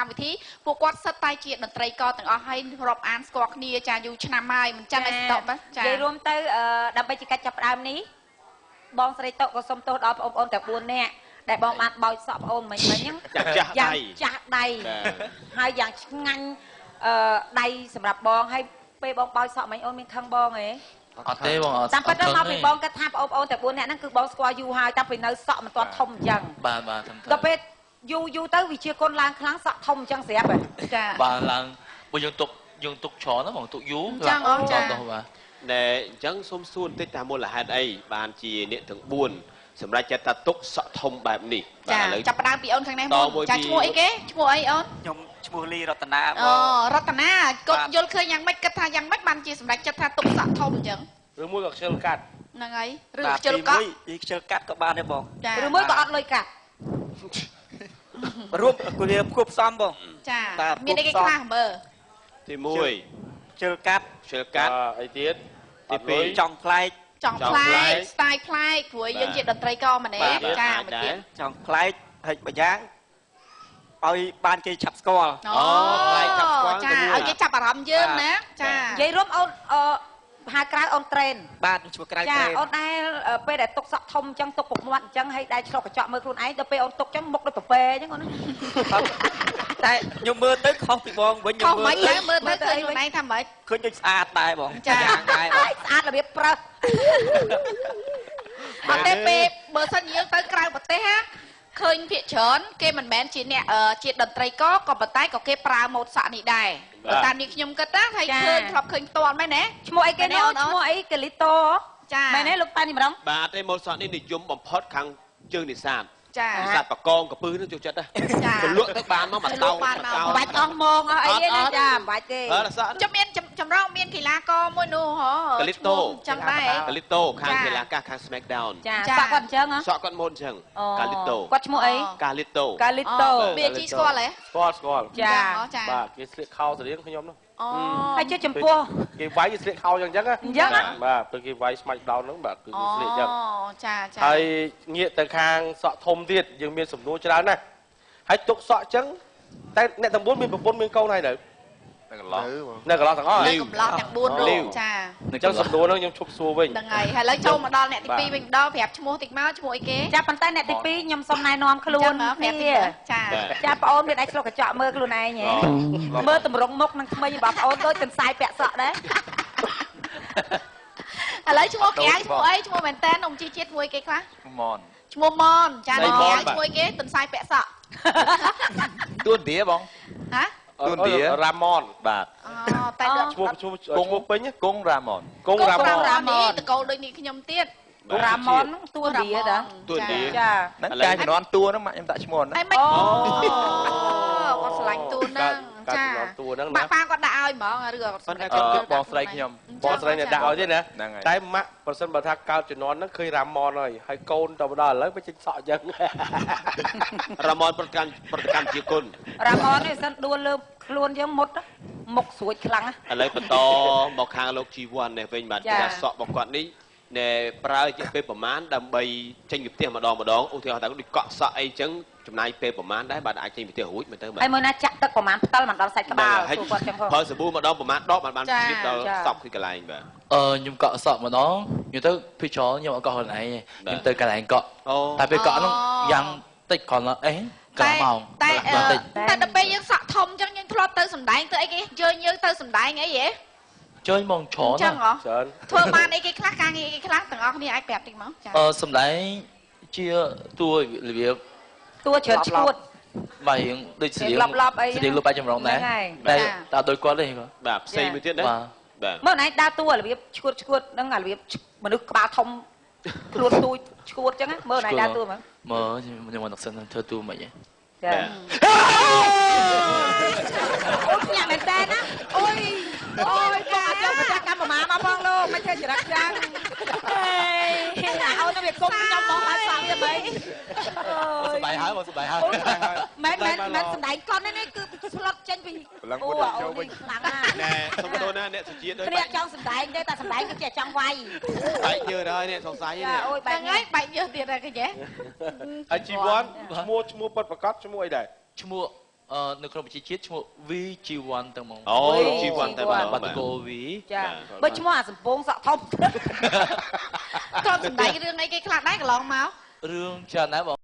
កម្មវិធីពួកគាត់សិតតែជាតន្ត្រីកទាំងអស់ហើយរាប់អានស្គាល់គ្នាចាយូរឆ្នាំហើយមិនចាំឲ្យស្តុបចានិយាយរួមទៅដើម្បីជាកិច្ចចាប់ផ្ដើមនេះបងស្រីតុក៏សុំទោសដល់បងប្អូនទាំង4នាក់ដែលបងបានបោចសក់បងអូនមិញហ្នឹងយ៉ាងចាស់ដៃហើយយ៉ាងឆ្ងាញ់ដៃសម្រាប់បងហើយពេលបងបោចសក់មិញអូនមានខឹងបងទេអត់ទេបងអត់តាមពិតទៅមកពីបងគិតថាបងប្អូនទាំង4នាក់ហ្នឹងគឺបងស្គាល់យូរហើយតាំងពីនៅសក់មិនទាន់ធំអញ្ចឹងបាទដល់ពេលយូរទៅវាជាកូនឡើងខ្លាំងសក់ធំអញ្ចឹងស្រាប់ហ៎ចាបាទឡើងបើយើងទុកច្រើនណាបងទុកយូរចាចាបាទតែអញ្ចឹងសុំសួរបន្តិចថាមូលហេតុអីបានជាអ្នកទាំង4សម្រាប់ចិត្តថាទុកសក់ធំបែបនេះបាទឥឡូវចាប់ផ្ដើមពីអូនខាងនេះមុនចាឈ្មោះអីគេឈ្មោះអីអូនខ្ញុំឈ្មោះលីរតនាអូរតនាគាត់យល់ឃើញយ៉ាងម៉េចគិតថាយ៉ាងម៉េចបានជាសម្រាប់ចិត្តថាទុកសក់ធំអញ្ចឹងឬមួយក៏ខ្ជិលកាត់ហ្នឹងហើយឬខ្ជិលកាត់ខ្ជិលកាត់ក៏បានដែរបងឬមួយក៏អត់លុយកាត់រួមគ្នាផ្គប់ផ្សំបងចាមានអីគេខ្លះមើលទី1ខ្ជិលកាត់អីទៀតទី2ចង់ប្លែកស្ទាយប្លែកព្រោះយើងជាតន្ត្រីករម្នាក់ចាមួយទៀតចង់ប្លែកហិចម្យ៉ាងឲ្យបានគេឆាប់ស្គាល់ប្លែកឆាប់ស្គាល់ចាឲ្យគេចាប់អារម្មណ៍យើងណាចានិយាយរួមអូនហៅក្រៅអូនត្រេនបាទឈ្មោះក្រៅត្រេនចាអូនដែលពេលដែលទុកសក់ធំអញ្ចឹងទុកពុកមាត់អញ្ចឹងហើយដែលឆ្លុះកញ្ចក់មើលខ្លួនឯងដល់ពេលអូនទុកអញ្ចឹងមុខដូចប្រពែអញ្ចឹងអូនតែខ្ញុំមើលទៅខុសពីបងវិញខ្ញុំមើលទៅឃើញខ្លួនឯងថាម៉េចឃើញដូចស្អាតដែរបងចាយ៉ាងដែរស្អាតរបៀបប្រើអត់ទេពេលបើសិនយើងទៅក្រៅប្រទេសណាឃើញភាគច្រើនគេមិនមែនជាអ្នកជាតន្ត្រីក៏ប៉ុន្តែក៏គេប្រើម៉ូតសក់នេះដែរបើតាមនេះខ្ញុំគិតណាហើយឃើញធ្លាប់ឃើញផ្ទាល់មែនទេឈ្មោះអីគេនោះឈ្មោះអីកាលីតូចាមែនទេលោកប៉ានេះម្ដងបាទទេម៉ូតសក់នេះនិយមបំផុតខាងជើងនេសាទចានេសាទបកងកពឹសនោះចូលចិត្តណាទៅលក់ទៅបានមកមកតោបាច់អស់ម៉ងអស់អីទេណាចាមិនបាច់ទេចាំមានចម្រោមមានកីឡាករមួយនោះហ៎កាលីតូចឹងដែរកាលីតូខាងកីឡាការខាង Smackdown ចាសក់គាត់អញ្ចឹងសក់គាត់ម៉ូតអញ្ចឹងកាលីតូគាត់ឈ្មោះអីកាលីតូវាជីស្គាល់ហ៎ស្គាល់ចាបាទគេស្លៀកខោស្រៀងខ្ញុំនោះហើយជាចំពោះគេវាយស្លៀកខោយ៉ាងអញ្ចឹងណាបាទពេលគេវាយស្មាច់ដោនហ្នឹងបាទគឺស្លៀកអញ្ចឹងចាហើយងាកទៅខាងសក់ធំទៀតយើងមានសំណួរច្រើនណាស់ហើយទុកសក់អញ្ចឹងតែអ្នកទាំង4មានប្រពន្ធមានកូនហើយនៅកន្លោះទាំងអស់នៅកំឡោះទាំង4រូបចាអញ្ចឹងសំណួរហ្នឹងខ្ញុំឈប់សួរវិញហ្នឹងហើយឥឡូវចូលមកដល់អ្នកទី2វិញម្ដងប្រាប់ឈ្មោះតិចមកឈ្មោះអីគេចាប៉ុន្តែអ្នកទី2ខ្ញុំសូមណែនាំខ្លួនគ្នាចាបងអូនមានអាចឆ្លុះកញ្ចក់មើលខ្លួនឯងហ៎មើលតម្រង់មុខនឹងថ្មីបងប្អូនដូចទន្សាយពាក់សក់ដែរឥឡូវឈ្មោះក្រៅឈ្មោះអីឈ្មោះមែនតើនំជីជាតិមួយគេខ្លះឈ្មោះមនចានៅក្រៅឈ្មោះគេទន្សាយពាក់សក់ទួនឌីបងហ៎ទួនឌីរ៉ាម៉ុនបាទតែឈ្មោះពេញគង់រ៉ាម៉ុនគង់រ៉ាម៉ុនតកូលដូចនេះខ្ញុំទៀតរ៉ាម៉ុនទួនឌីដែរទួនឌីចាហ្នឹងកាយជំនាន់ទួហ្នឹងម៉ាក់ខ្ញុំដាក់ឈ្មោះហ្នឹងអូគាត់ឆ្លាញ់ទួហ្នឹងចាទួហ្នឹងណាប៉ាគាត់ដាក់ឲ្យហ្មងឬក៏បងស្រីខ្ញុំបងស្រីអ្នកដាក់ឲ្យទេណាតែម៉ាក់ប្រសិនបើថាកើតជំនាន់ហ្នឹងឃើញរ៉ាម៉ុនហើយកូនទៅដល់ឥឡូវវាចេញសក់អញ្ចឹងរ៉ាម៉ុនប្រកាន់ជាគុណរ៉ាម៉ុននេះសិនដួលលើខ្លួនអញ្ចឹងមុខស្រួចខ្លាំងឥឡូវបន្តមកខាងលោកជីវ័ននេះវិញបាទថាសក់របស់គាត់នេះដែលប្រើជាពេលប្រមាណដើម្បីចេញពីផ្ទះម្ដងឧទាហរណ៍ថាដូចកក់សក់អីចឹងចំណាយពេលប្រមាណដែរបាទអាចចេញពីផ្ទះរួចមើលទៅបាទហើយមើលណាចាក់ទឹកប្រមាណផ្តិលមិនដល់សាច់ក្បាលសួរគាត់ចឹងផងប្រើសាប៊ូម្ដងប្រមាណដបបានជ្រាបដល់សក់គឺកន្លែងបាទខ្ញុំកក់សក់ម្ដងខ្ញុំទៅពីចោលខ្ញុំអត់កក់ខ្លួនឯងខ្ញុំទៅកន្លែងកក់តែពេលកក់នោះយ៉ាងតិចគ្រាន់អីកន្លងម៉ោងតែដល់ពេលយើងសក់ធំចឹងយើងធ្លាប់ទៅសម្ដែងទៅអីគេយើងទៅសម្ដែងអីហ៎chơi mong chó nè thôi ban ấy cái khác càng cái khác từng ông đi ai bẹp thì máu sầm đấy chia tua việc tua chớt chuột vậy đôi chỉ điện lụp 300 ròng này đây ta đôi con đây bẹp xây mới tiết đấy mới này đa tua là việc chuột nó là việc mà nước ba thông luôn tôi chuột chứ á mơ này đa tua mà mơ nhưng mà đọc sinh thơ tua mày vậy nhà mày tên á ôi ôi bà cho người ta cam mà phong luôn mấy chơi chỉ đặt răng ôi nó việc cung trong bọn bà sao vậy mày sụp bài hỏi mày sụp đại con đấy cứ slot trên vì nè xong tôi nè sự chia đôi trong sụp đại đây ta sụp đại cái trẻ trong quay bảy giờ rồi nè sòng sái nè ôi bạn ấy 7 giờ tiền rồi cái gì anh chị muốn mua bật bạc cắt mua ai đây mua នៅក្នុងប្រជាជាតិឈ្មោះ VG1 ទាំងហ្មង អូ G1 តែម្ដង បាត់កោ V ចាបើឈ្មោះអាសំពងសក់ធំ គាត់សម្ដែងរឿងអីគេខ្លះដែរកន្លងមក រឿងច្រើនណាស់បង